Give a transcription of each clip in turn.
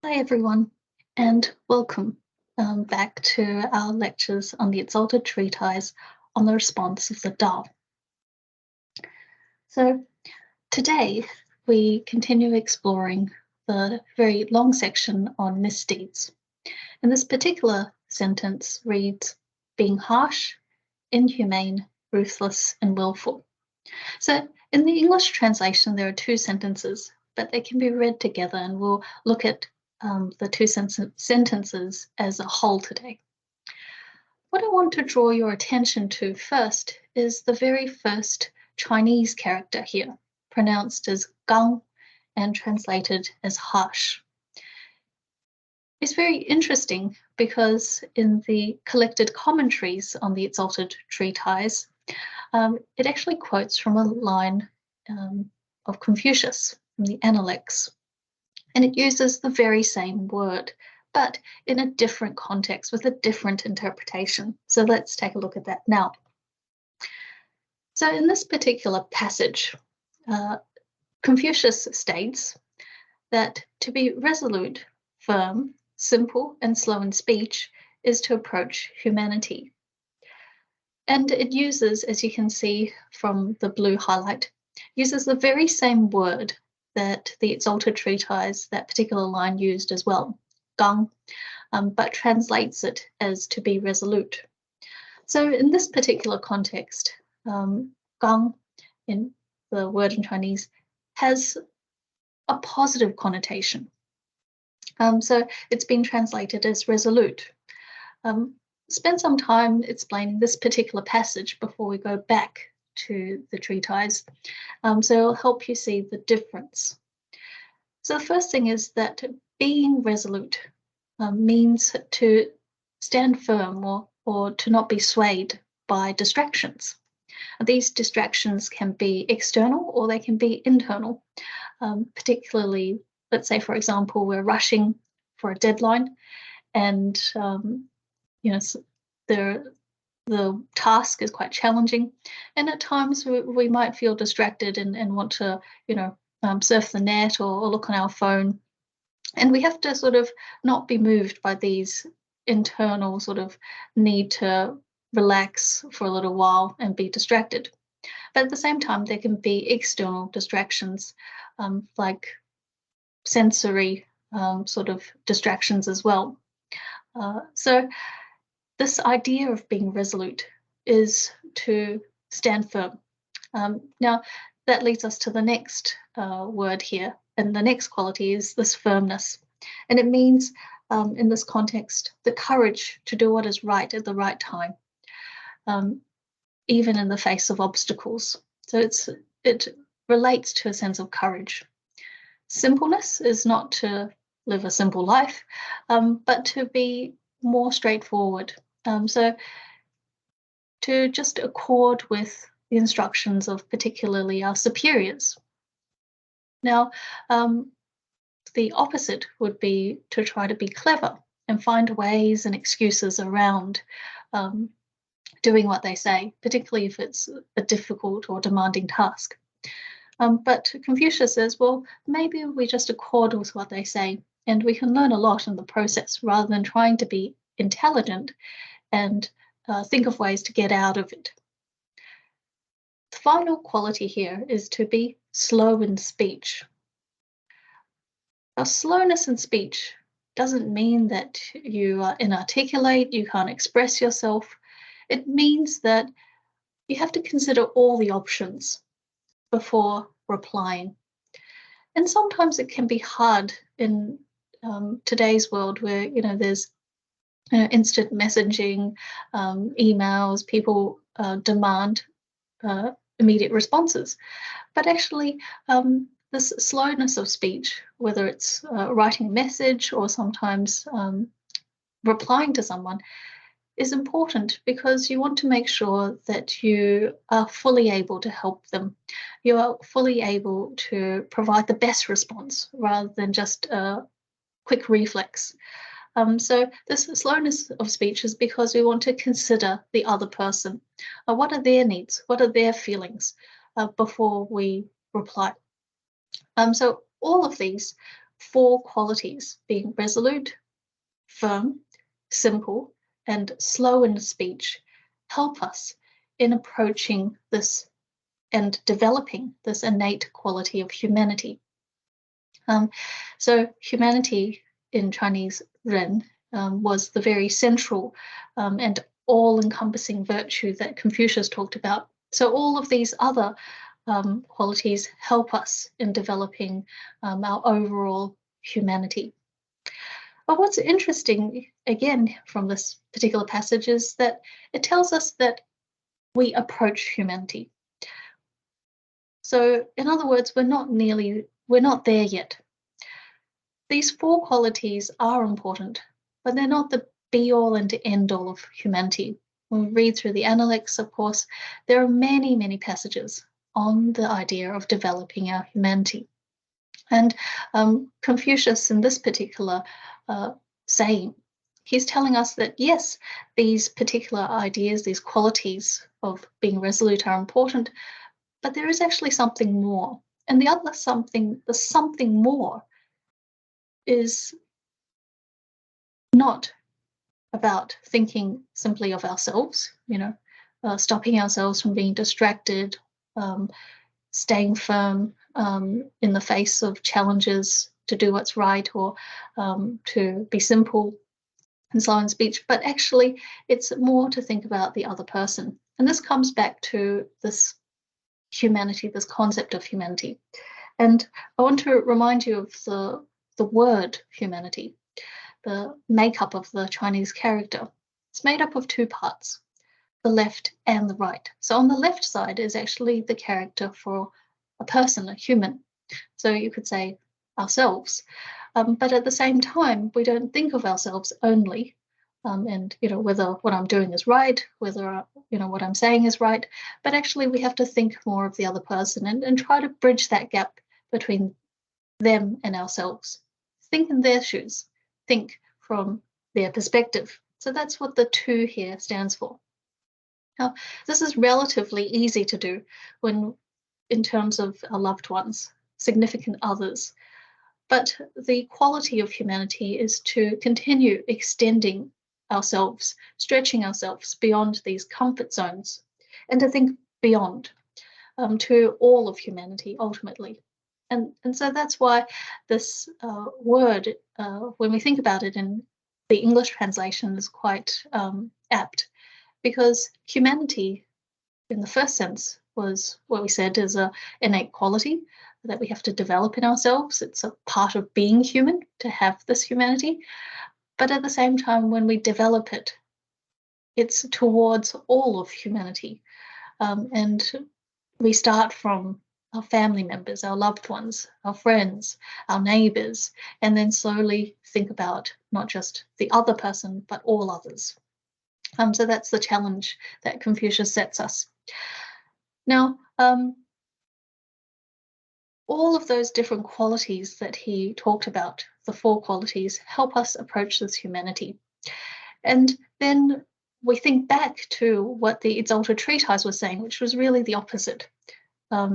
Hi everyone, and welcome back to our lectures on the Exalted Treatise on the response of the Tao. So today we continue exploring the very long section on misdeeds. And this particular sentence reads, being harsh, inhumane, ruthless, and willful. So in the English translation, there are two sentences, but they can be read together, and we'll look at the two sentences as a whole today. What I want to draw your attention to first is the very first Chinese character here, pronounced as gang and translated as harsh. It's very interesting because in the collected commentaries on the Exalted Treatise, it actually quotes from a line of Confucius from the Analects, and it uses the very same word, but in a different context with a different interpretation. So let's take a look at that now. So in this particular passage, Confucius states that to be resolute, firm, simple, and slow in speech is to approach humanity. And it uses, as you can see from the blue highlight, uses the very same word that the Exalted Treatise, that particular line, used as well, gang, but translates it as to be resolute. So in this particular context, gang, in the word in Chinese, has a positive connotation. So it's been translated as resolute. Spend some time explaining this particular passage before we go back to the treatise. So it'll help you see the difference. So the first thing is that being resolute means to stand firm or to not be swayed by distractions. These distractions can be external or they can be internal, particularly, let's say, for example, we're rushing for a deadline and the task is quite challenging, and at times we might feel distracted and want to, surf the net or look on our phone, and we have to sort of not be moved by these internal sort of need to relax for a little while and be distracted. But at the same time, there can be external distractions, like sensory sort of distractions as well. So this idea of being resolute is to stand firm. Now, that leads us to the next word here, and the next quality is this firmness. And it means, in this context, the courage to do what is right at the right time, even in the face of obstacles. So it relates to a sense of courage. Simpleness is not to live a simple life, but to be more straightforward. So to just accord with the instructions of particularly our superiors. Now, the opposite would be to try to be clever and find ways and excuses around doing what they say, particularly if it's a difficult or demanding task. But Confucius says, well, maybe we just accord with what they say, and we can learn a lot in the process rather than trying to be intelligent and think of ways to get out of it. The final quality here is to be slow in speech. Now, slowness in speech doesn't mean that you are inarticulate, you can't express yourself. It means that you have to consider all the options before replying. And sometimes it can be hard in today's world where, there's instant messaging, emails, people demand immediate responses. But actually, this slowness of speech, whether it's writing a message or sometimes replying to someone, is important because you want to make sure that you are fully able to help them. You are fully able to provide the best response rather than just a quick reflex. So this slowness of speech is because we want to consider the other person. What are their needs? What are their feelings before we reply? So all of these 4 qualities, being resolute, firm, simple, and slow in speech, help us in approaching this and developing this innate quality of humanity. So humanity in Chinese Ren was the very central and all-encompassing virtue that Confucius talked about. So all of these other qualities help us in developing our overall humanity. But what's interesting, again, from this particular passage is that it tells us that we approach humanity. So, in other words, we're not there yet. These 4 qualities are important, but they're not the be-all and end-all of humanity. When we read through the Analects, of course, there are many, many passages on the idea of developing our humanity. And Confucius, in this particular saying, he's telling us that, yes, these particular ideas, these qualities of being resolute are important, but there is actually something more. And the something more is not about thinking simply of ourselves, stopping ourselves from being distracted, staying firm in the face of challenges to do what's right, or to be simple and slow in speech, but actually it's more to think about the other person. And this comes back to this humanity, this concept of humanity. And I want to remind you of the word humanity, the makeup of the Chinese character. It's made up of 2 parts, the left and the right. So on the left side is actually the character for a person, a human. So you could say ourselves. But at the same time, we don't think of ourselves only, and whether what I'm doing is right, whether what I'm saying is right, but actually we have to think more of the other person and try to bridge that gap between them and ourselves. Think in their shoes, think from their perspective. So that's what the 2 here stands for. Now, this is relatively easy to do when, in terms of our loved ones, significant others. But the quality of humanity is to continue extending ourselves, stretching ourselves beyond these comfort zones, and to think beyond to all of humanity ultimately. And so that's why this word, when we think about it in the English translation, is quite apt, because humanity, in the first sense, was what we said is an innate quality that we have to develop in ourselves. It's a part of being human to have this humanity. But at the same time, when we develop it, it's towards all of humanity. And we start from our family members, our loved ones, our friends, our neighbors, and then slowly think about not just the other person, but all others. So that's the challenge that Confucius sets us. Now, all of those different qualities that he talked about, the 4 qualities, help us approach this humanity. And then we think back to what the Exalted Treatise was saying, which was really the opposite.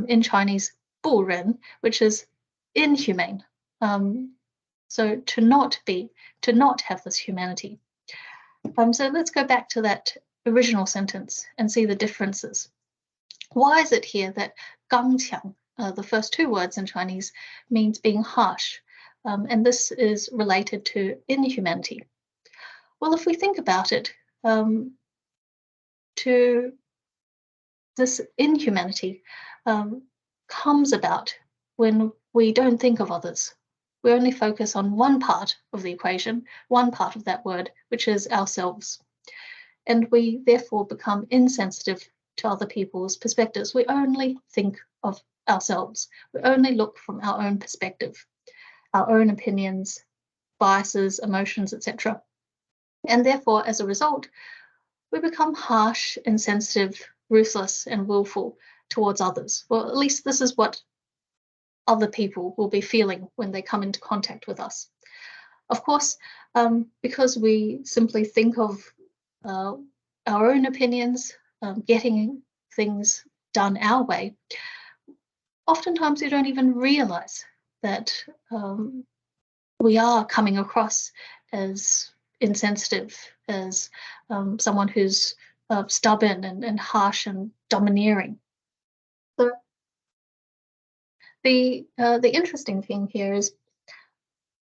In Chinese, 不仁, which is inhumane. So to not have this humanity. So let's go back to that original sentence and see the differences. Why is it here that 刚强, the first 2 words in Chinese, means being harsh, and this is related to inhumanity? Well, if we think about it, to this inhumanity comes about when we don't think of others. We only focus on one part of the equation, one part of that word, which is ourselves. And we therefore become insensitive to other people's perspectives. We only think of ourselves. We only look from our own perspective, our own opinions, biases, emotions, etc. And therefore, as a result, we become harsh, insensitive, ruthless, and willful towards others. Well, at least this is what other people will be feeling when they come into contact with us. Of course, because we simply think of our own opinions, getting things done our way, oftentimes we don't even realize that we are coming across as insensitive, as someone who's stubborn and harsh and domineering. So the interesting thing here is,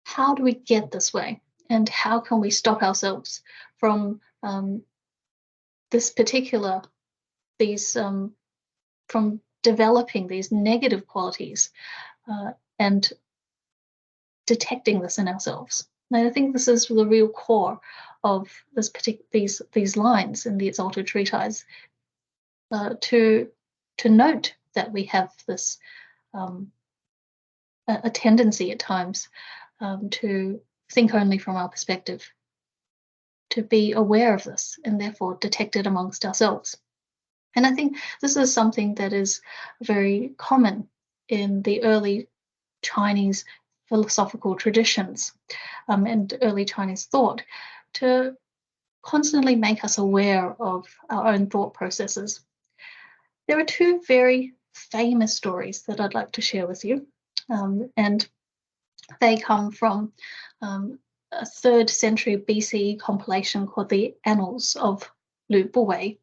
how do we get this way, and how can we stop ourselves from from developing these negative qualities and detecting this in ourselves? And I think this is the real core of these lines in the Exalted Treatise, to note that we have this a tendency at times to think only from our perspective, to be aware of this and therefore detect it amongst ourselves. And I think this is something that is very common in the early Chinese philosophical traditions and early Chinese thought, to constantly make us aware of our own thought processes. There are two very famous stories that I'd like to share with you, and they come from a 3rd century BCE compilation called the Annals of Lu Buwei.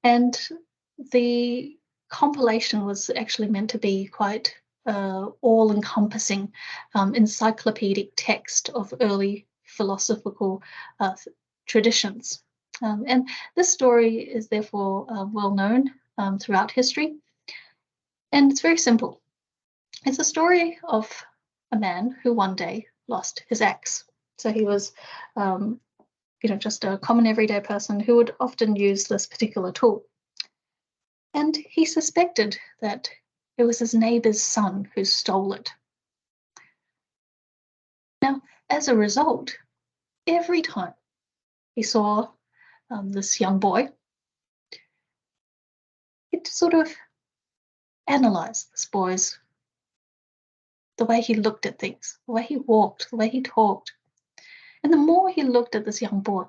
And the compilation was actually meant to be quite all-encompassing encyclopedic text of early philosophical traditions. And this story is therefore well known throughout history. And it's very simple. It's a story of a man who one day lost his axe. So he was just a common everyday person who would often use this particular tool. And he suspected that it was his neighbor's son who stole it. Now, as a result, every time he saw this young boy, he'd sort of analyze this boy's, the way he looked at things, the way he walked, the way he talked. And the more he looked at this young boy,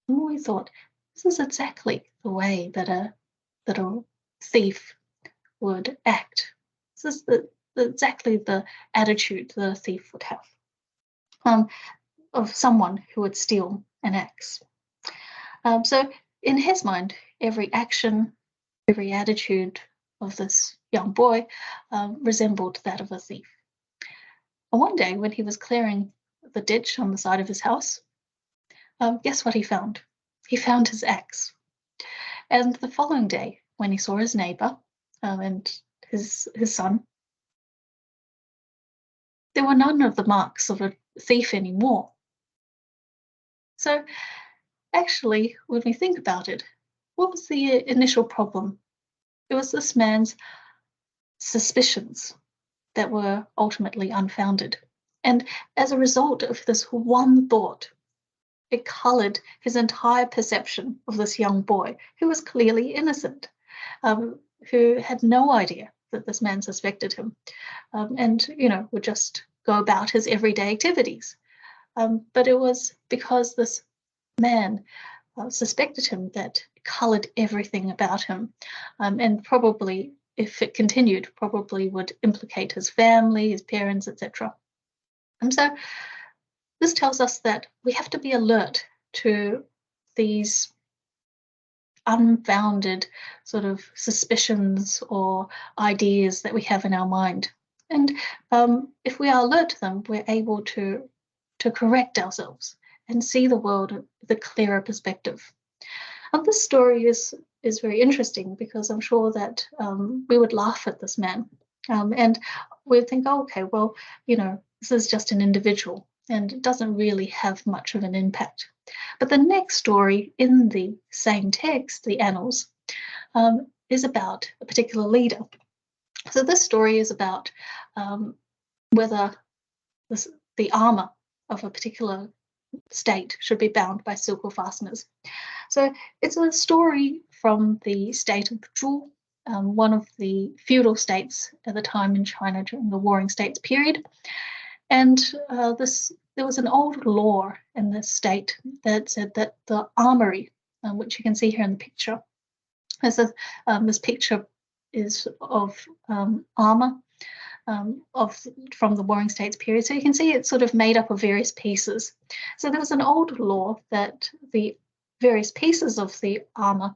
the more he thought, this is exactly the way that a thief would act. This is exactly the attitude that a thief would have, of someone who would steal an axe. So in his mind, every action, every attitude of this young boy resembled that of a thief. And one day when he was clearing the ditch on the side of his house, guess what he found? He found his axe. And the following day, when he saw his neighbor and his son, there were none of the marks of a thief anymore. So actually, when we think about it, what was the initial problem? It was this man's suspicions that were ultimately unfounded. And as a result of this one thought, it coloured his entire perception of this young boy, who was clearly innocent, who had no idea that this man suspected him, and would just go about his everyday activities. But it was because this man suspected him that it coloured everything about him, and probably, if it continued, probably would implicate his family, his parents, etc. And so this tells us that we have to be alert to these unfounded sort of suspicions or ideas that we have in our mind. And if we are alert to them, we're able to correct ourselves and see the world with a clearer perspective. And this story is very interesting because I'm sure that we would laugh at this man, and we'd think, oh, okay, well, this is just an individual and it doesn't really have much of an impact. But the next story in the same text, the Annals, is about a particular leader. So this story is about whether the armor of a particular state should be bound by silk or fasteners. So it's a story from the state of Zhu, one of the feudal states at the time in China during the Warring States period. And there was an old law in this state that said that the armory, which you can see here in the picture, this picture is of armor from the Warring States period. So you can see it's sort of made up of various pieces. So there was an old law that the various pieces of the armor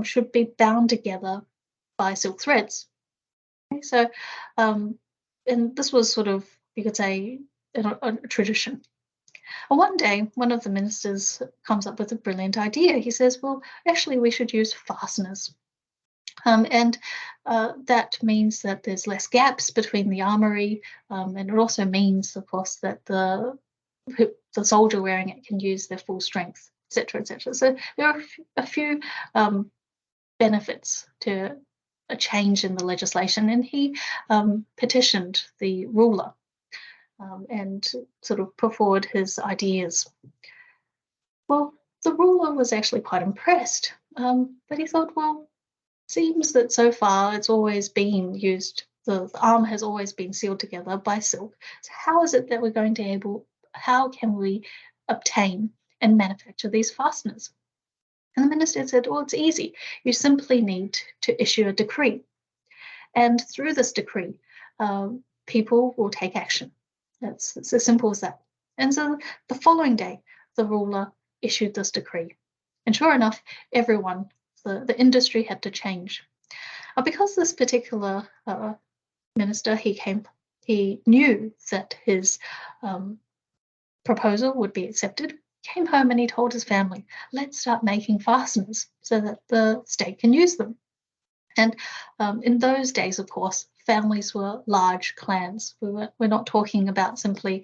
should be bound together by silk threads. Okay, so, and this was sort of, you could say, a tradition. And one day, one of the ministers comes up with a brilliant idea. He says, well, actually, we should use fasteners. And that means that there's less gaps between the armory, and it also means, of course, that the soldier wearing it can use their full strength, etc., etc. So there are a few benefits to a change in the legislation, and he petitioned the ruler and sort of put forward his ideas. Well, the ruler was actually quite impressed, but he thought, well, seems that so far it's always been used, the armor has always been sealed together by silk. So how is it that we're going to how can we obtain and manufacture these fasteners? And the minister said, well, it's easy. You simply need to issue a decree. And through this decree, people will take action. It's as simple as that. And so the following day, the ruler issued this decree. And sure enough, everyone, the industry had to change. Because this particular minister, he knew that his proposal would be accepted, came home and he told his family, let's start making fasteners so that the state can use them. And in those days, of course, families were large clans. We're not talking about simply,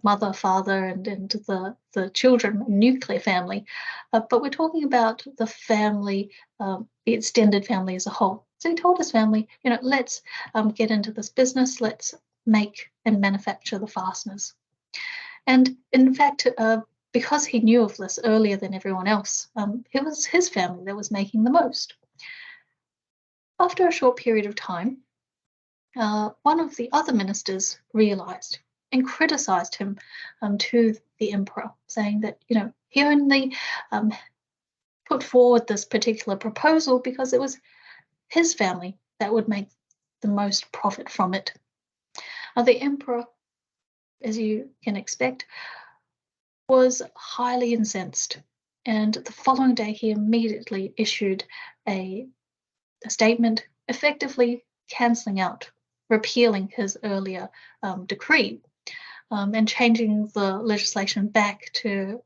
mother, father, and the children, nuclear family, but we're talking about the family, the extended family as a whole. So he told his family, let's get into this business. Let's make and manufacture the fasteners. And in fact, because he knew of this earlier than everyone else, it was his family that was making the most. After a short period of time, one of the other ministers realized and criticized him to the emperor, saying that, he only put forward this particular proposal because it was his family that would make the most profit from it. The emperor, as you can expect, was highly incensed, and the following day he immediately issued a statement effectively cancelling out, repealing his earlier decree, and changing the legislation back to,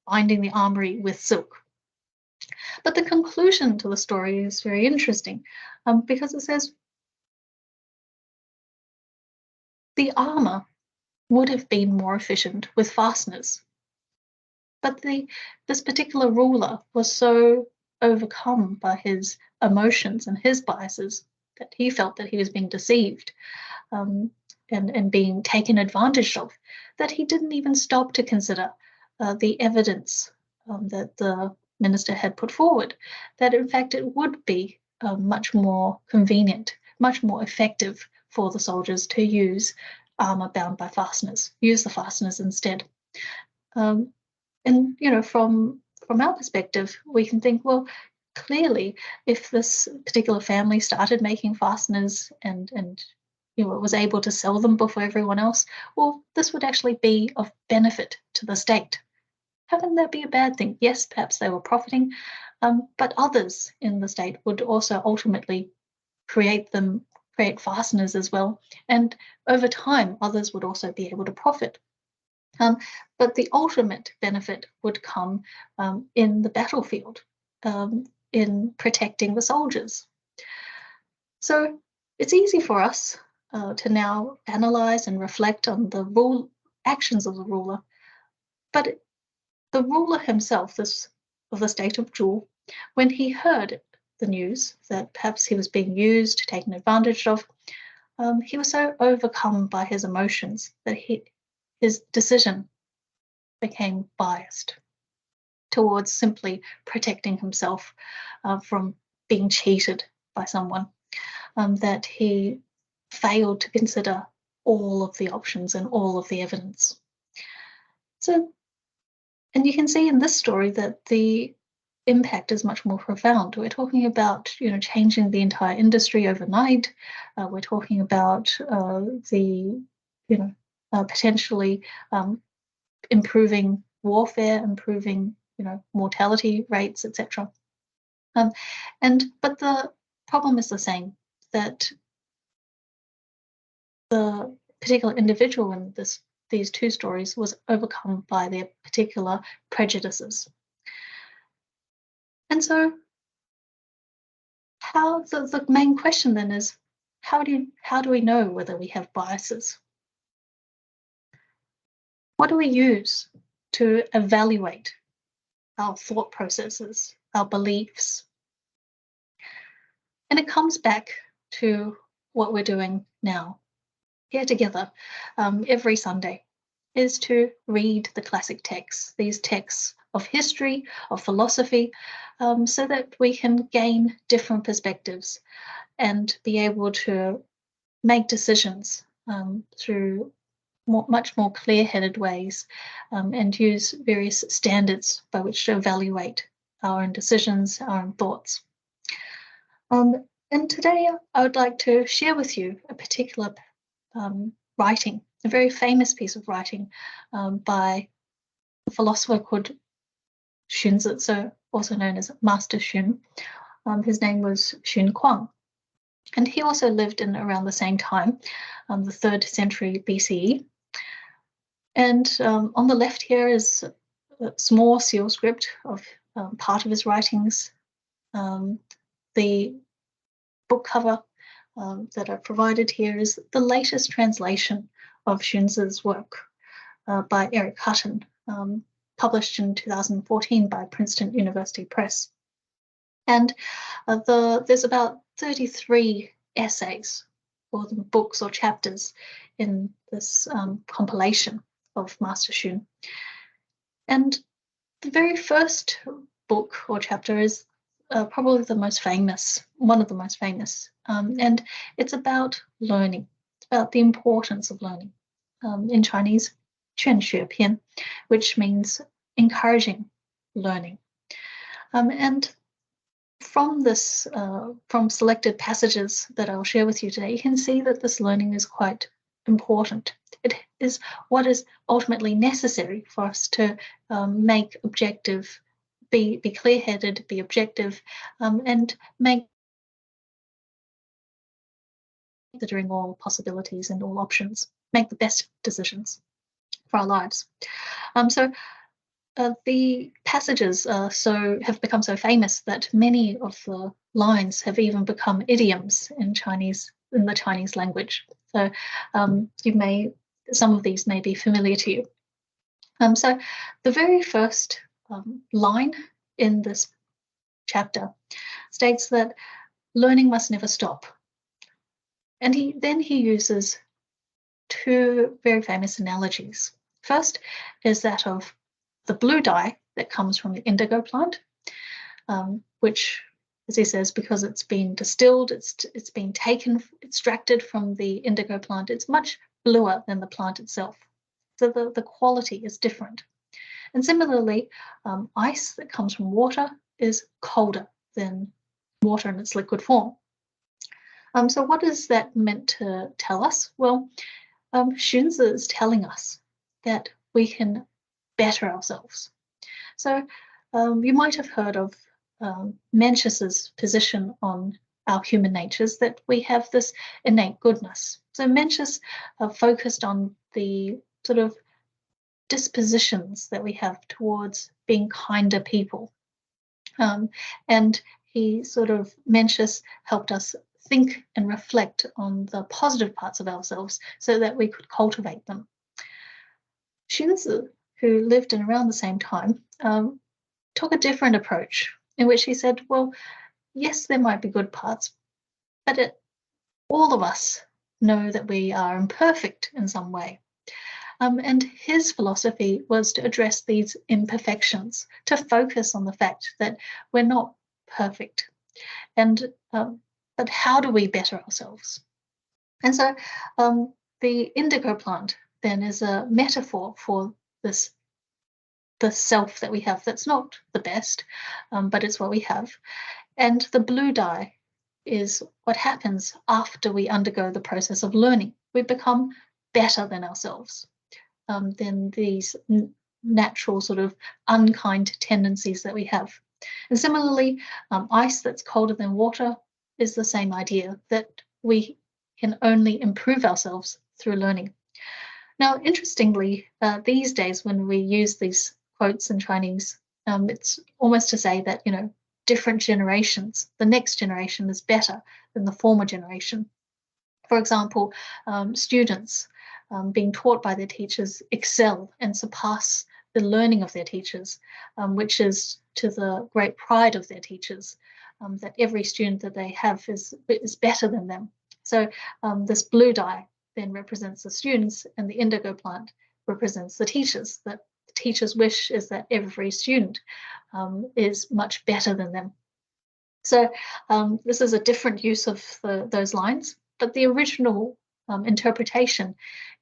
binding the armory with silk. But the conclusion to the story is very interesting, because it says the armor would have been more efficient with fasteners, but this particular ruler was so overcome by his emotions and his biases that he felt that he was being deceived and being taken advantage of, that he didn't even stop to consider the evidence that the minister had put forward, that in fact it would be much more convenient, much more effective for the soldiers to use armor bound by fasteners, use the fasteners instead. And from our perspective, we can think, well, clearly, if this particular family started making fasteners and was able to sell them before everyone else, well, this would actually be of benefit to the state. How can that be a bad thing? Yes, perhaps they were profiting, but others in the state would also ultimately create fasteners as well, and over time, others would also be able to profit. But the ultimate benefit would come in the battlefield, in protecting the soldiers. So it's easy for us to now analyze and reflect on the actions of the ruler, but the ruler himself, of the state of Zhu, when he heard the news that perhaps he was being used, taken advantage of, he was so overcome by his emotions that his decision became biased towards simply protecting himself from being cheated by someone, that he failed to consider all of the options and all of the evidence. So, and you can see in this story that the impact is much more profound. We're talking about, changing the entire industry overnight. We're talking about potentially improving warfare, improving, mortality rates, etc. But the problem is the same, that the particular individual in these two stories was overcome by their particular prejudices. And so the main question then is, how do we know whether we have biases? What do we use to evaluate our thought processes, our beliefs? And it comes back to what we're doing now, here together, every Sunday, is to read the classic texts, these texts of history, of philosophy, so that we can gain different perspectives and be able to make decisions through much more clear-headed ways, and use various standards by which to evaluate our own decisions, our own thoughts. And today I would like to share with you a particular writing, a very famous piece of writing by a philosopher called Xunzi, so also known as Master Xun. His name was Xun Kuang, and he also lived in around the same time, the 3rd century BCE. And on the left here is a small seal script of part of his writings. The book cover that I've provided here is the latest translation of Xunzi's work by Eric Hutton, published in 2014 by Princeton University Press. And there's about 33 essays, or books or chapters, in this compilation of Master Xun. And the very first book or chapter is probably the most famous, one of the most famous, and it's about learning. It's about the importance of learning. In Chinese, 劝学篇, which means encouraging learning. And from this, from selected passages that I'll share with you today, you can see that this learning is quite important. It is what is ultimately necessary for us to make objective, be clear-headed, be objective, and make considering all possibilities and all options, make the best decisions for our lives. So the passages have become so famous that many of the lines have even become idioms in the Chinese language. So some of these may be familiar to you. So the very first line in this chapter states that learning must never stop. And he uses two very famous analogies. First is that of the blue dye that comes from the indigo plant, which, as he says, because it's been distilled, it's been extracted from the indigo plant, it's much bluer than the plant itself. So the quality is different. And similarly, ice that comes from water is colder than water in its liquid form. So what is that meant to tell us? Well, Xunzi is telling us that we can better ourselves. So you might have heard of Mencius's position on our human natures, that we have this innate goodness. So Mencius focused on the sort of dispositions that we have towards being kinder people. And Mencius helped us think and reflect on the positive parts of ourselves so that we could cultivate them. Xunzi, who lived in around the same time, took a different approach, in which he said, well, yes, there might be good parts, but all of us know that we are imperfect in some way. And his philosophy was to address these imperfections, to focus on the fact that we're not perfect. And but how do we better ourselves? And so the indigo plant then is a metaphor for this the self that we have that's not the best, but it's what we have. And the blue dye is what happens after we undergo the process of learning. We become better than ourselves, than these natural sort of unkind tendencies that we have. And similarly, ice that's colder than water is the same idea, that we can only improve ourselves through learning. Now, interestingly, these days when we use these quotes in Chinese, it's almost to say that, different generations, the next generation is better than the former generation. For example, students being taught by their teachers excel and surpass the learning of their teachers, which is to the great pride of their teachers, that every student that they have is better than them. So this blue dye then represents the students, and the indigo plant represents the teachers. That the teacher's wish is that every student is much better than them. So this is a different use of those lines, but the original interpretation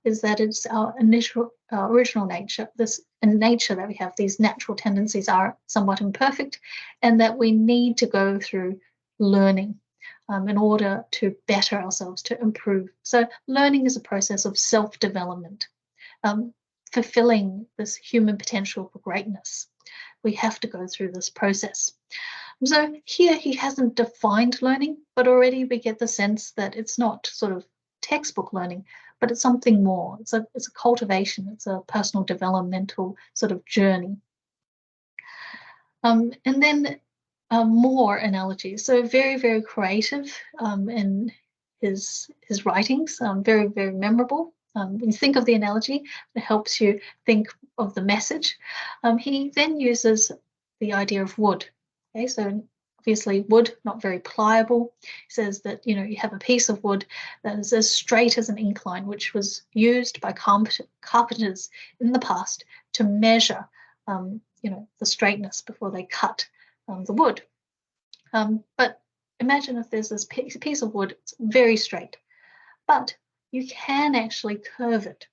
is that it's our original nature, this nature that we have, these natural tendencies are somewhat imperfect, and that we need to go through learning in order to better ourselves, to improve. So learning is a process of self-development, fulfilling this human potential for greatness. We have to go through this process. So here he hasn't defined learning, but already we get the sense that it's not sort of textbook learning, but it's something more. It's a cultivation, it's a personal developmental sort of journey. And then more analogies. So very, very creative in his writings, very, very memorable. When you think of the analogy, it helps you think of the message. He then uses the idea of wood. Okay, so obviously wood, not very pliable. He says that, you have a piece of wood that is as straight as an incline, which was used by carpenters in the past to measure, the straightness before they cut the wood. But imagine if there's this piece of wood, it's very straight, but you can actually curve it,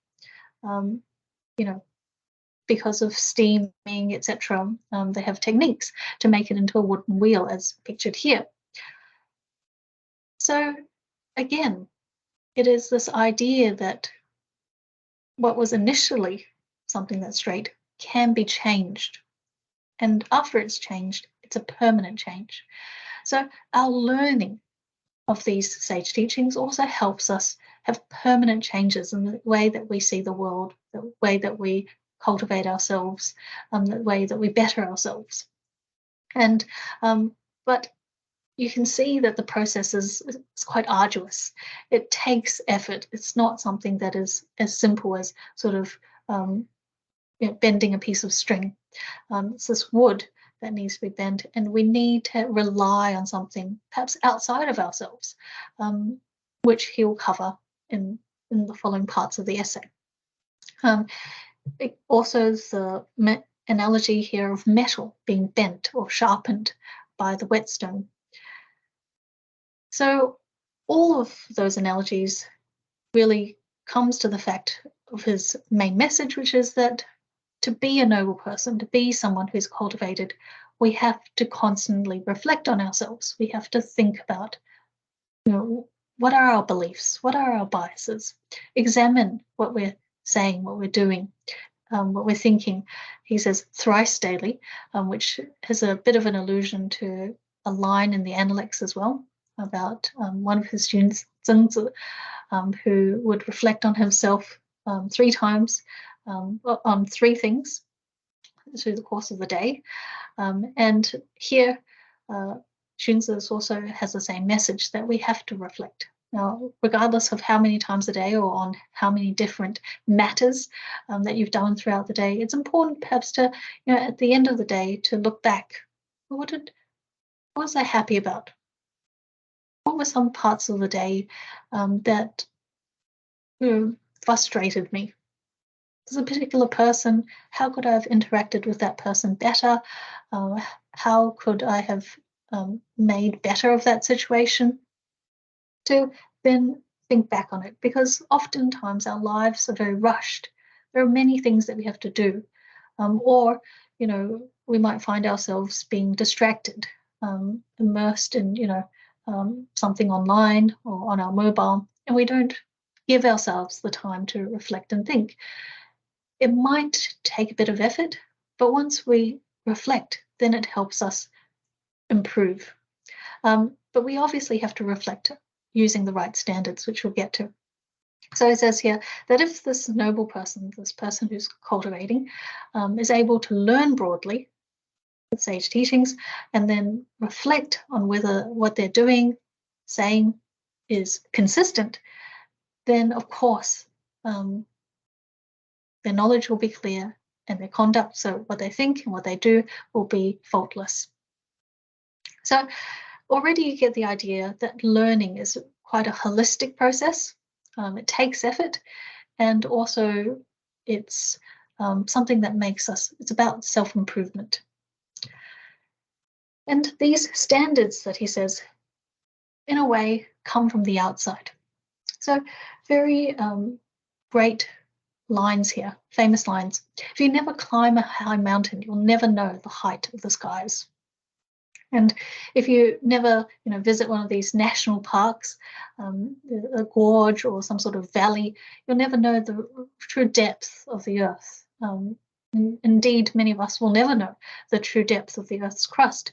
because of steaming, etc. They have techniques to make it into a wooden wheel as pictured here. So again, it is this idea that what was initially something that's straight can be changed. And after it's changed, it's a permanent change. So our learning of these sage teachings also helps us have permanent changes in the way that we see the world, the way that we cultivate ourselves, the way that we better ourselves. And but you can see that the process is quite arduous. It takes effort. It's not something that is as simple as sort of bending a piece of string. It's this wood that needs to be bent, and we need to rely on something perhaps outside of ourselves, which he'll cover in the following parts of the essay. Also, the analogy here of metal being bent or sharpened by the whetstone. So all of those analogies really comes to the fact of his main message, which is that to be a noble person, to be someone who's cultivated, we have to constantly reflect on ourselves. We have to think about, what are our beliefs? What are our biases? Examine what we're saying, what we're doing, what we're thinking. He says thrice daily, which has a bit of an allusion to a line in the Analects as well about one of his students, Zhengzi, who would reflect on himself 3 times on 3 things through the course of the day. And here, Xunzi also has the same message that we have to reflect. Now, regardless of how many times a day or on how many different matters that you've done throughout the day, it's important perhaps to, at the end of the day, to look back. What was I happy about? What were some parts of the day that frustrated me? As a particular person, how could I have interacted with that person better? How could I have made better of that situation? To then think back on it, because oftentimes our lives are very rushed. There are many things that we have to do. or, we might find ourselves being distracted, immersed in, something online or on our mobile, and we don't give ourselves the time to reflect and think. It might take a bit of effort, but once we reflect, then it helps us improve. But we obviously have to reflect using the right standards, which we'll get to. So it says here that if this noble person, this person who's cultivating, is able to learn broadly with sage teachings and then reflect on whether what they're doing, saying is consistent, then of course their knowledge will be clear and their conduct, so what they think and what they do, will be faultless. So already you get the idea that learning is quite a holistic process. It takes effort, and also it's something that it's about self-improvement. And these standards that he says, in a way, come from the outside. So very great lines here, famous lines. If you never climb a high mountain, you'll never know the height of the skies. And if you never, visit one of these national parks, a gorge or some sort of valley, you'll never know the true depth of the earth. Indeed, many of us will never know the true depth of the earth's crust.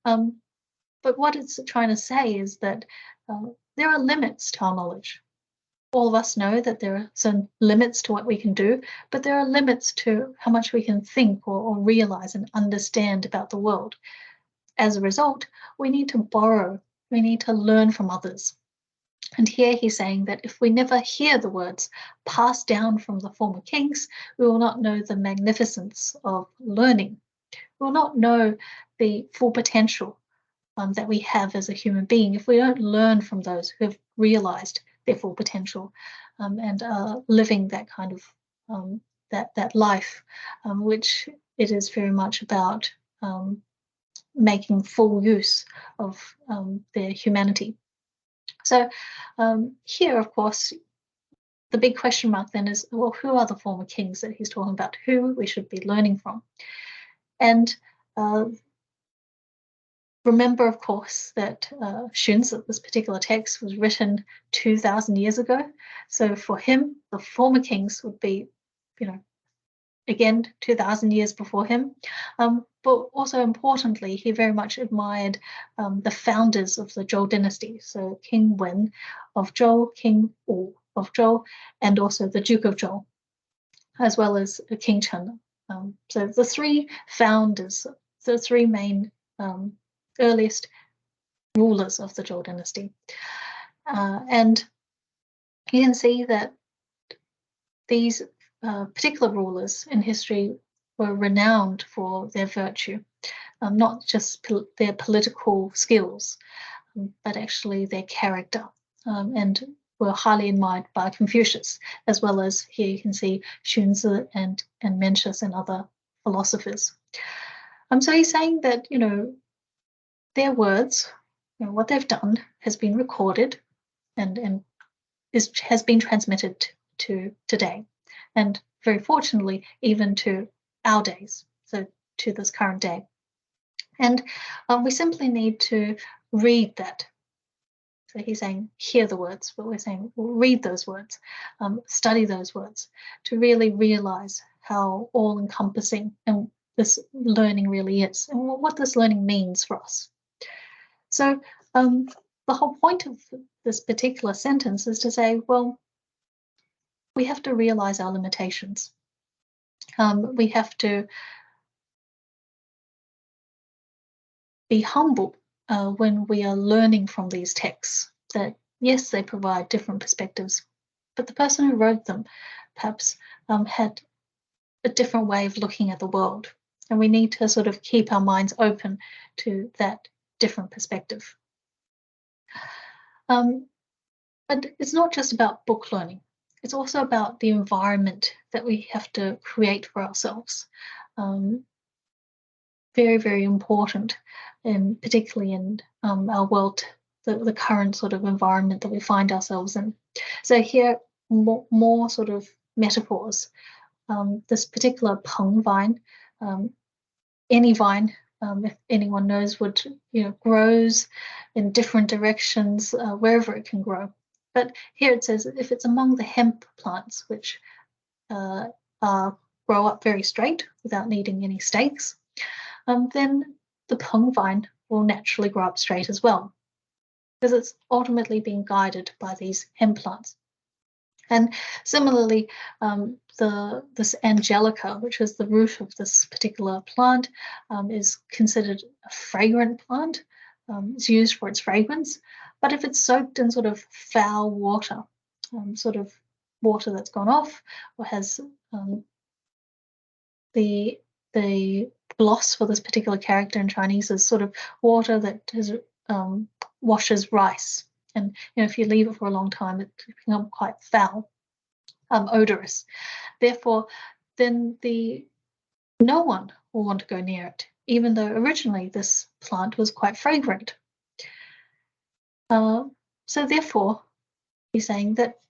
But what it's trying to say is that there are limits to our knowledge. All of us know that there are some limits to what we can do, but there are limits to how much we can think or realize and understand about the world. As a result, we need to borrow, we need to learn from others. And here he's saying that if we never hear the words passed down from the former kings, we will not know the magnificence of learning. We will not know the full potential that we have as a human being if we don't learn from those who have realized their full potential and are living that kind of that life, which it is very much about making full use of their humanity. So here, of course, the big question mark then is, well, who are the former kings that he's talking about, who we should be learning from? And remember, of course, that Xunzi, this particular text, was written 2,000 years ago. So for him, the former kings would be, again, 2,000 years before him. But also importantly, he very much admired the founders of the Zhou dynasty. So King Wen of Zhou, King Wu of Zhou, and also the Duke of Zhou, as well as King Chen. So the three founders, the three main earliest rulers of the Zhou dynasty. And you can see that these particular rulers in history were renowned for their virtue, not just their political skills, but actually their character, and were highly admired by Confucius, as well as here you can see Xunzi and Mencius and other philosophers. So he's saying that, their words, what they've done has been recorded and has been transmitted to today. And very fortunately, even to our days, so to this current day. And we simply need to read that. So he's saying, hear the words, but we're saying, read those words, study those words, to really realize how all-encompassing and this learning really is, and what this learning means for us. So the whole point of this particular sentence is to say, well, we have to realize our limitations. We have to be humble when we are learning from these texts, that yes, they provide different perspectives, but the person who wrote them perhaps had a different way of looking at the world. And we need to sort of keep our minds open to that different perspective. But it's not just about book learning. It's also about the environment that we have to create for ourselves. Very, very important, and particularly in our world, the current sort of environment that we find ourselves in. So here, more sort of metaphors this particular peng vine, any vine, if anyone knows, would grows in different directions wherever it can grow. But here it says if it's among the hemp plants, which grow up very straight without needing any stakes, then the peng vine will naturally grow up straight as well, because it's ultimately being guided by these hemp plants. And similarly, this angelica, which is the root of this particular plant, is considered a fragrant plant. It's used for its fragrance. But if it's soaked in sort of foul water, sort of water that's gone off, or has the gloss for this particular character in Chinese is sort of water that washes rice. And if you leave it for a long time, it becomes quite foul, odorous. Therefore, then no one will want to go near it, even though originally this plant was quite fragrant. So therefore, he's saying that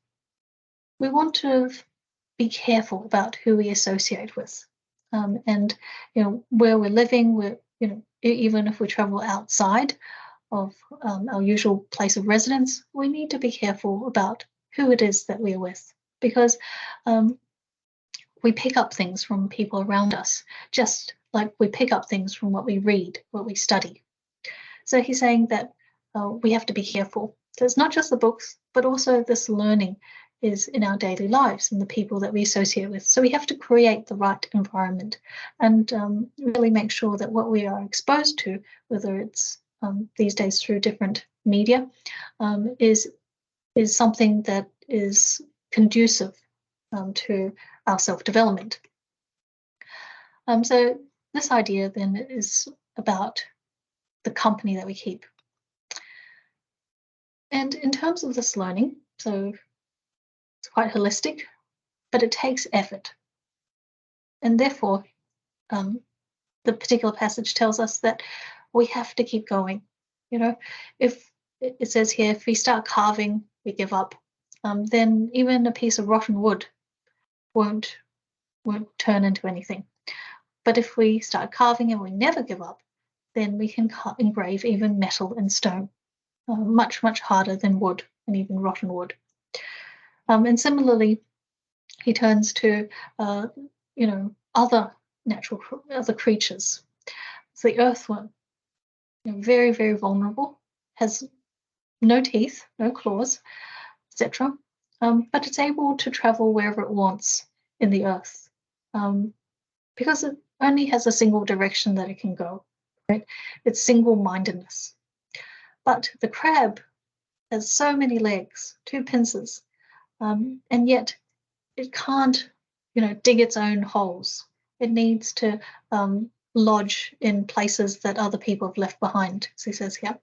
we want to be careful about who we associate with, and where we're living. Even if we travel outside of our usual place of residence, we need to be careful about who it is that we're with, because we pick up things from people around us, just like we pick up things from what we read, what we study. So he's saying that we have to be careful. So it's not just the books, but also this learning is in our daily lives and the people that we associate with. So we have to create the right environment and really make sure that what we are exposed to, whether it's these days through different media, is something that is conducive to our self-development. So this idea then is about the company that we keep. And in terms of this learning, so it's quite holistic, but it takes effort. And therefore, the particular passage tells us that we have to keep going. If it says here, if we start carving, we give up, then even a piece of rotten wood won't turn into anything. But if we start carving and we never give up, then we can engrave even metal and stone, much, much harder than wood and even rotten wood. And similarly, he turns to, other creatures. So the earthworm, very, very vulnerable, has no teeth, no claws, etc. But it's able to travel wherever it wants in the earth, because it only has a single direction that it can go, right? It's single-mindedness. But the crab has so many legs, 2 pincers, and yet it can't, dig its own holes. It needs to lodge in places that other people have left behind, as he says here.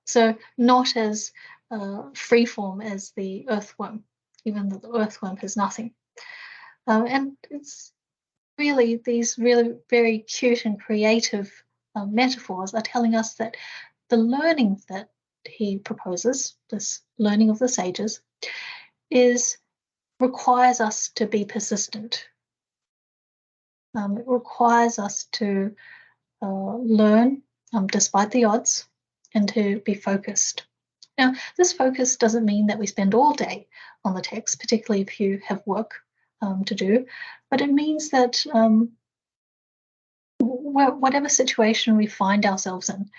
So not as freeform as the earthworm, even though the earthworm has nothing. And it's really these really very cute and creative metaphors are telling us that the learning that he proposes, this learning of the sages, requires us to be persistent. It requires us to learn despite the odds and to be focused. Now, this focus doesn't mean that we spend all day on the text, particularly if you have work to do, but it means that whatever situation we find ourselves in,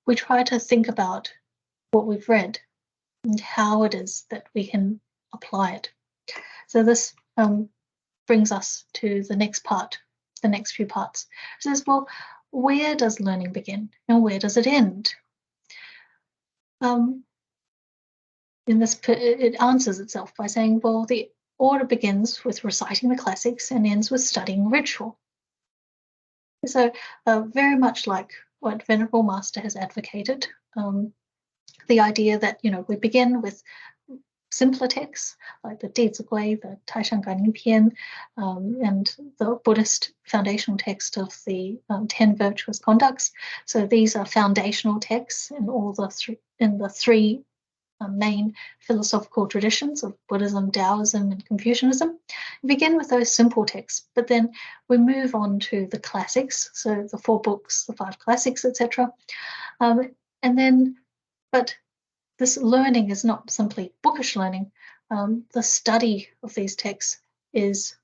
we try to think about what we've read and how it is that we can apply it. So this brings us to the next part, the next few parts. It says, well, where does learning begin and where does it end? In this, it answers itself by saying, well, the order begins with reciting the classics and ends with studying ritual. So very much like what Venerable Master has advocated, the idea that, we begin with simpler texts like the Dizigui, the太上感應篇, and the Buddhist foundational text of the 10 virtuous conducts. So these are foundational texts in all the three main philosophical traditions of Buddhism, Taoism, and Confucianism. We begin with those simple texts, but then we move on to the classics, so the 4 books, the 5 classics, etc. But this learning is not simply bookish learning. The study of these texts is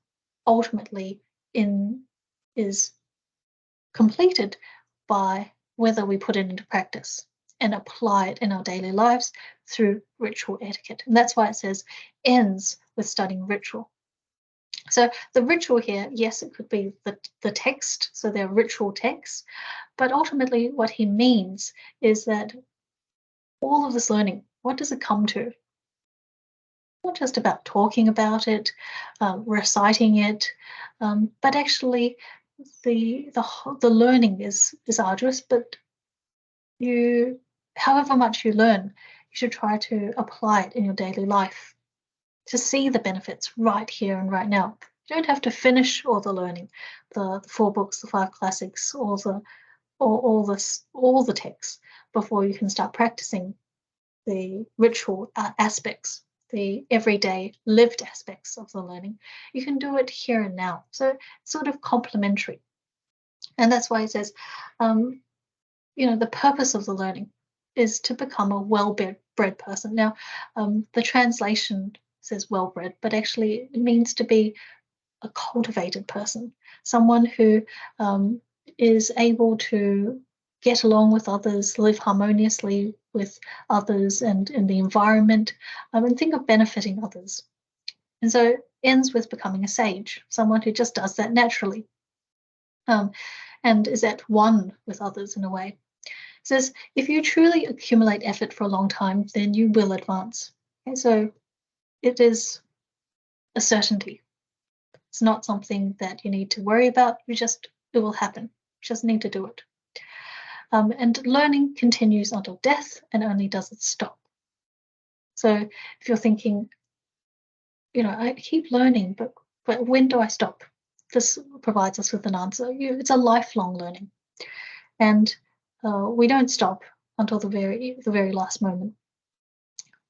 ultimately is completed by whether we put it into practice and apply it in our daily lives through ritual etiquette. And that's why it says ends with studying ritual. So the ritual here, yes, it could be the text, so they're ritual texts, but ultimately what he means is that all of this learning, what does it come to? Not just about talking about it, reciting it, but actually the learning is arduous, but however much you learn, you should try to apply it in your daily life to see the benefits right here and right now. You don't have to finish all the learning, the 4 books, the 5 classics, all the texts before you can start practicing the ritual aspects, the everyday lived aspects of the learning. You can do it here and now. So it's sort of complementary. And that's why it says, the purpose of the learning is to become a well-bred person. Now, the translation says well-bred, but actually it means to be a cultivated person, someone who is able to get along with others, live harmoniously with others and in the environment, and think of benefiting others. And so it ends with becoming a sage, someone who just does that naturally, and is at one with others in a way. It says, if you truly accumulate effort for a long time, then you will advance. Okay, so it is a certainty. It's not something that you need to worry about. It will happen. You just need to do it. And learning continues until death, and only does it stop. So if you're thinking, I keep learning, but when do I stop? This provides us with an answer. It's a lifelong learning, and we don't stop until the very last moment.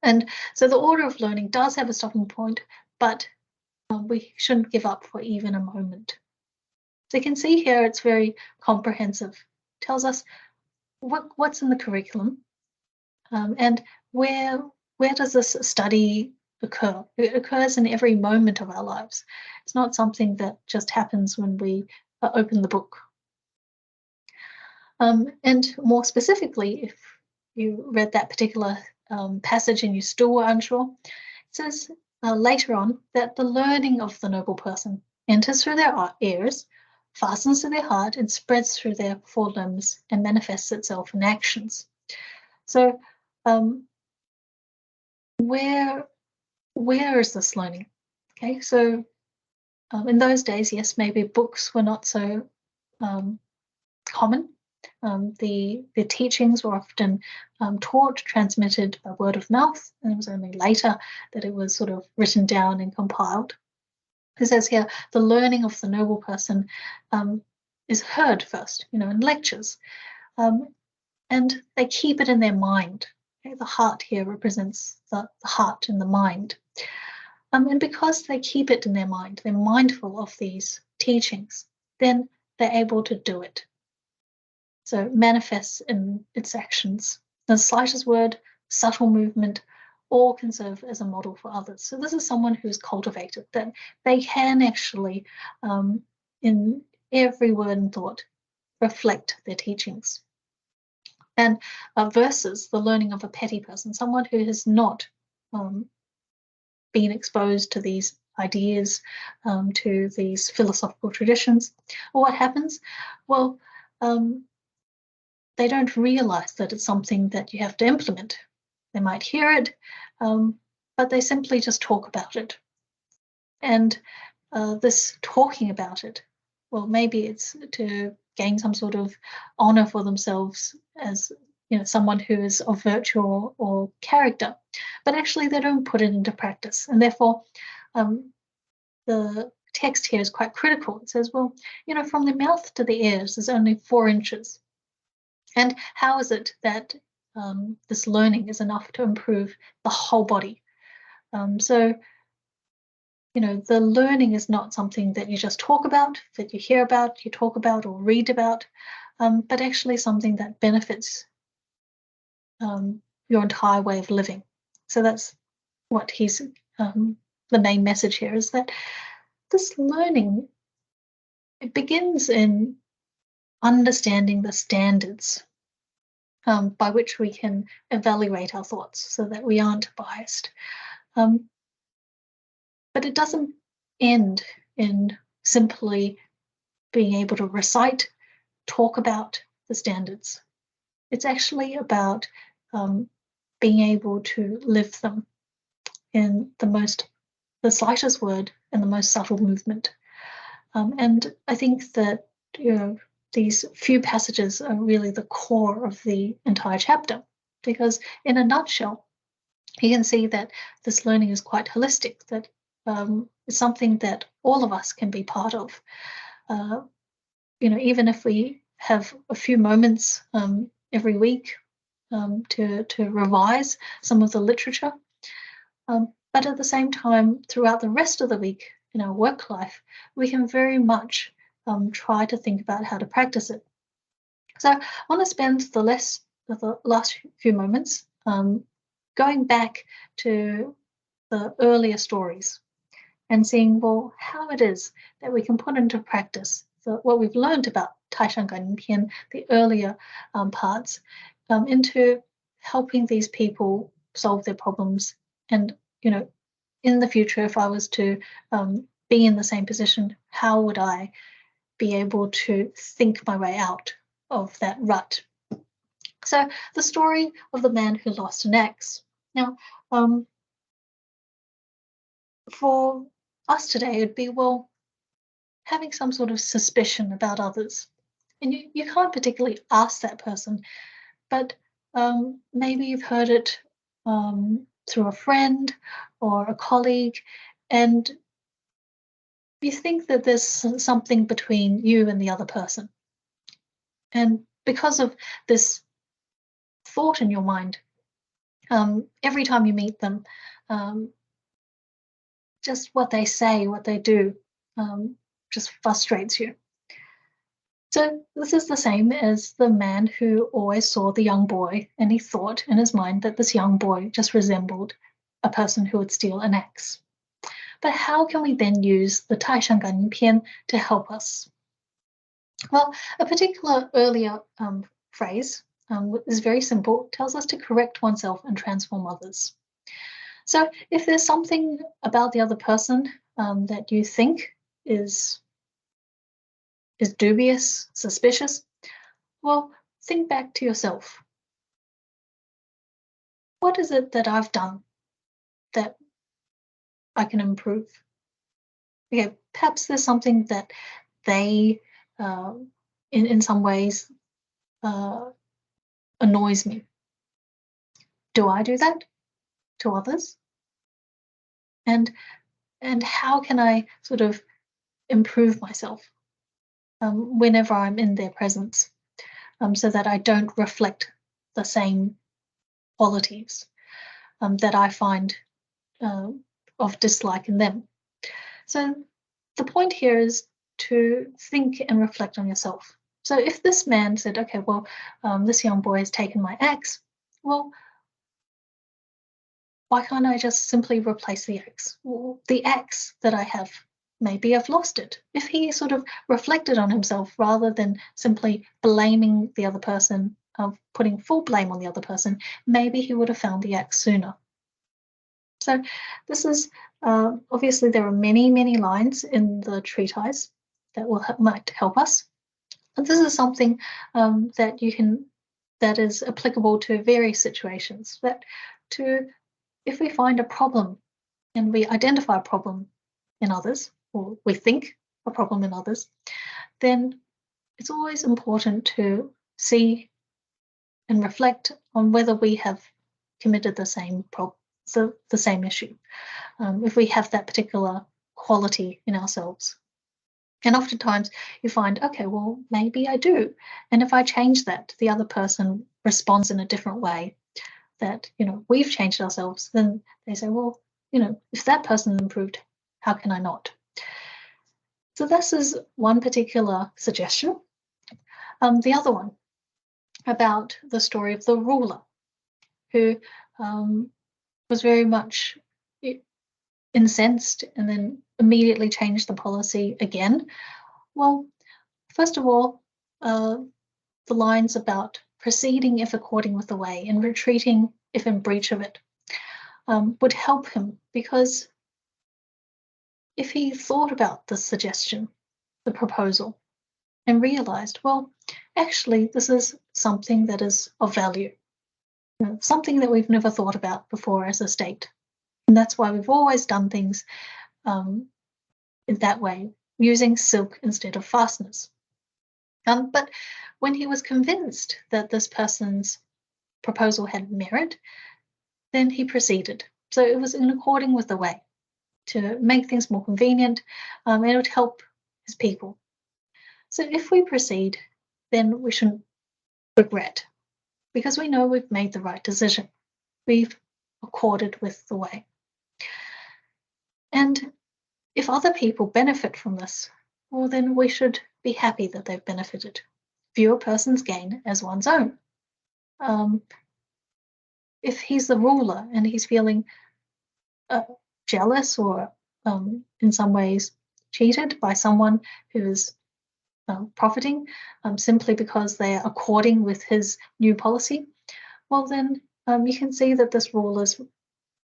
And so the order of learning does have a stopping point, but we shouldn't give up for even a moment. So you can see here it's very comprehensive. It tells us what's in the curriculum, and where does this study occur? It occurs in every moment of our lives. It's not something that just happens when we open the book. And more specifically, if you read that particular passage and you still were unsure, it says later on that the learning of the noble person enters through their ears, fastens to their heart, and spreads through their 4 limbs and manifests itself in actions. So where is this learning? Okay, so in those days, yes, maybe books were not so common. The teachings were often taught, transmitted by word of mouth, and it was only later that it was sort of written down and compiled. It says here, the learning of the noble person is heard first, in lectures, and they keep it in their mind. Okay? The heart here represents the heart and the mind. And because they keep it in their mind, they're mindful of these teachings, then they're able to do it. So it manifests in its actions. The slightest word, subtle movement, all can serve as a model for others. So this is someone who's cultivated, that they can actually, in every word and thought, reflect their teachings. And versus the learning of a petty person, someone who has not been exposed to these ideas, to these philosophical traditions. Well, what happens? Well, they don't realize that it's something that you have to implement. They might hear it, but they simply just talk about it. And this talking about it, well, maybe it's to gain some sort of honor for themselves as someone who is of virtue or character, but actually they don't put it into practice. And therefore, the text here is quite critical. It says, well, from the mouth to the ears is only 4 inches. And how is it that this learning is enough to improve the whole body. So, the learning is not something that you just talk about, that you hear about, you talk about or read about, but actually something that benefits your entire way of living. So that's what he's the main message here, is that this learning, it begins in understanding the standards by which we can evaluate our thoughts so that we aren't biased. But it doesn't end in simply being able to recite, talk about the standards. It's actually about being able to live them in the slightest word and the most subtle movement. And I think that these few passages are really the core of the entire chapter, because in a nutshell, you can see that this learning is quite holistic, that it's something that all of us can be part of. Even if we have a few moments every week to revise some of the literature, but at the same time, throughout the rest of the week in our work life, we can very much try to think about how to practice it. So I want to spend the last few moments going back to the earlier stories and seeing, well, how it is that we can put into practice what we've learned about 太上感应篇, the earlier parts, into helping these people solve their problems. And, in the future, if I was to be in the same position, how would I be able to think my way out of that rut? So the story of the man who lost an axe. Now, for us today, it'd be, well, having some sort of suspicion about others. And you can't particularly ask that person, but maybe you've heard it through a friend or a colleague, and you think that there's something between you and the other person. And because of this thought in your mind, every time you meet them, just what they say, what they do, just frustrates you. So this is the same as the man who always saw the young boy, and he thought in his mind that this young boy just resembled a person who would steal an axe. But how can we then use the 太上感应篇 to help us? Well, a particular earlier phrase is very simple, tells us to correct oneself and transform others. So if there's something about the other person that you think is dubious, suspicious, well, think back to yourself. What is it that I've done that I can improve? Okay, perhaps there's something that they, in some ways, annoys me. Do I do that to others? And how can I sort of improve myself whenever I'm in their presence, so that I don't reflect the same qualities that I find of dislike in them? So the point here is to think and reflect on yourself. So if this man said, okay, well, this young boy has taken my axe, well, why can't I just simply replace the axe? Well, the axe that I have, maybe I've lost it. If he sort of reflected on himself rather than simply blaming the other person, putting full blame on the other person, maybe he would have found the axe sooner. So this is, obviously there are many, many lines in the treatise that might help us. And this is something that is applicable to various situations. If we find a problem and we identify a problem in others, or we think a problem in others, then it's always important to see and reflect on whether we have committed the same the same issue, if we have that particular quality in ourselves. And oftentimes you find, okay, well, maybe I do. And if I change that, the other person responds in a different way, that, we've changed ourselves, then they say, well, if that person improved, how can I not? So this is one particular suggestion. The other one about the story of the ruler who was very much incensed and then immediately changed the policy again. Well, first of all, the lines about proceeding if according with the way and retreating if in breach of it would help him, because if he thought about the suggestion, the proposal, and realized, well, actually, this is something that is of value, something that we've never thought about before as a state. And that's why we've always done things in that way, using silk instead of fasteners. But when he was convinced that this person's proposal had merit, then he proceeded. So it was in according with the way to make things more convenient, and it would help his people. So if we proceed, then we shouldn't regret, because we know we've made the right decision. We've accorded with the way. And if other people benefit from this, well, then we should be happy that they've benefited. View a person's gain as one's own. If he's the ruler and he's feeling jealous or in some ways cheated by someone who is profiting simply because they are according with his new policy, well, then you can see that this ruler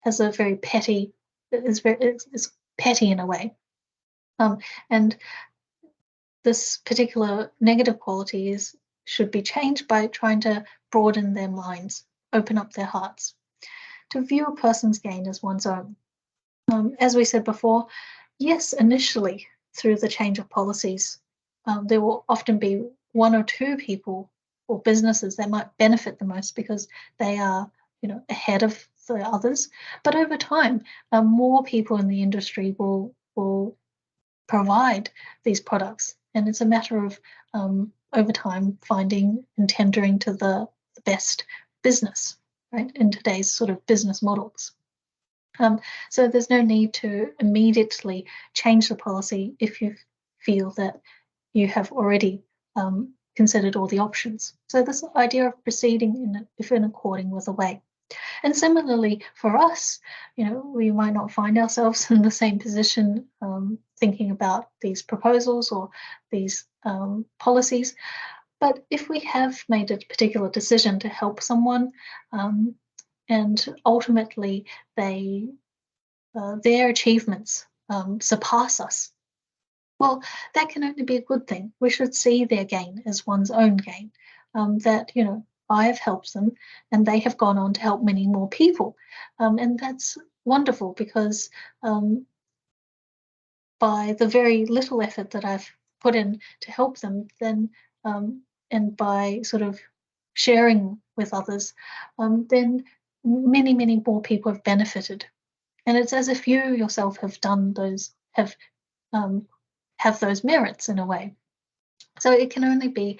has a very petty, is petty in a way. And this particular negative quality should be changed by trying to broaden their minds, open up their hearts, to view a person's gain as one's own. As we said before, yes, initially, through the change of policies, there will often be one or two people or businesses that might benefit the most because they are, ahead of the others. But over time, more people in the industry will provide these products, and it's a matter of over time finding and tendering to the best business, right, in today's sort of business models. So there's no need to immediately change the policy if you feel that you have already considered all the options. So this idea of proceeding in according with the way. And similarly for us, we might not find ourselves in the same position thinking about these proposals or these policies. But if we have made a particular decision to help someone, and ultimately their achievements surpass us, well, that can only be a good thing. We should see their gain as one's own gain, that, I have helped them and they have gone on to help many more people. And that's wonderful, because by the very little effort that I've put in to help them, then and by sort of sharing with others, then many, many more people have benefited. And it's as if you yourself have done those, have those merits in a way. So it can only be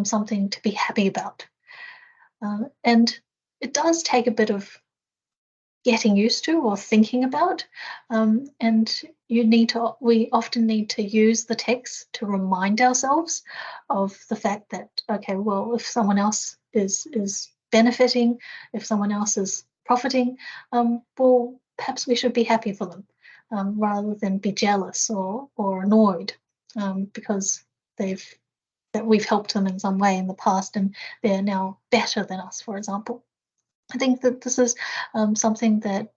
something to be happy about. And it does take a bit of getting used to or thinking about. And we often need to use the text to remind ourselves of the fact that, okay, well, if someone else is benefiting, if someone else is profiting, well, perhaps we should be happy for them, rather than be jealous or annoyed because we've helped them in some way in the past and they're now better than us, for example. I think that this is something that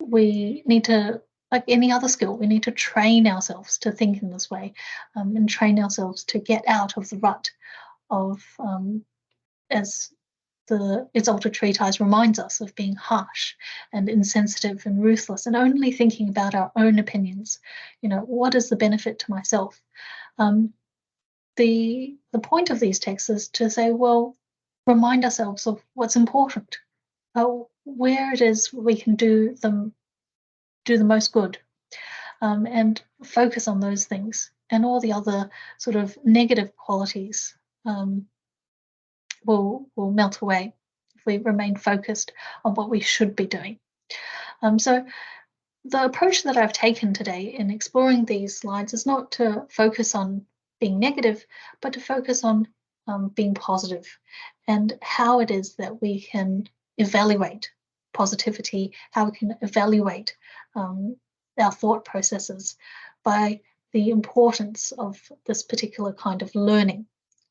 we need to, like any other skill, we need to train ourselves to think in this way, and train ourselves to get out of the rut of, as the Exalted Treatise reminds us, of being harsh and insensitive and ruthless and only thinking about our own opinions. What is the benefit to myself? The point of these texts is to say, well, remind ourselves of what's important, where it is we can do the most good, and focus on those things, and all the other sort of negative qualities will melt away if we remain focused on what we should be doing. So the approach that I've taken today in exploring these slides is not to focus on being negative, but to focus on being positive and how it is that we can evaluate positivity, how we can evaluate our thought processes by the importance of this particular kind of learning.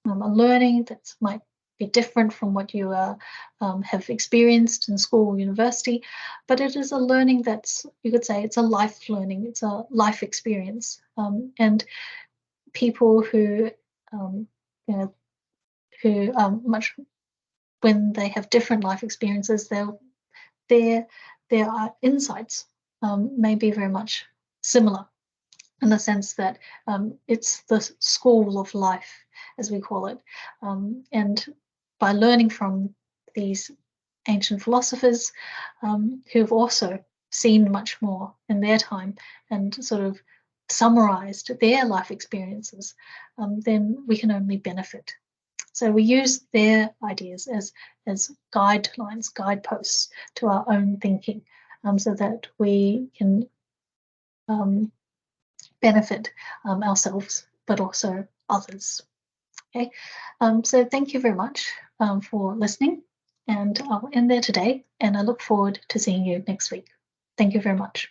A learning that might be different from what you have experienced in school or university, but it is a learning that's, you could say, it's a life learning, it's a life experience. And people who, you know, who much when they have different life experiences, their insights may be very much similar, in the sense that it's the school of life, as we call it. And by learning from these ancient philosophers who've also seen much more in their time and sort of summarized their life experiences, then we can only benefit. So we use their ideas as guidelines, guideposts to our own thinking, so that we can benefit ourselves, but also others. Okay, so thank you very much for listening, and I'll end there today, and I look forward to seeing you next week. Thank you very much.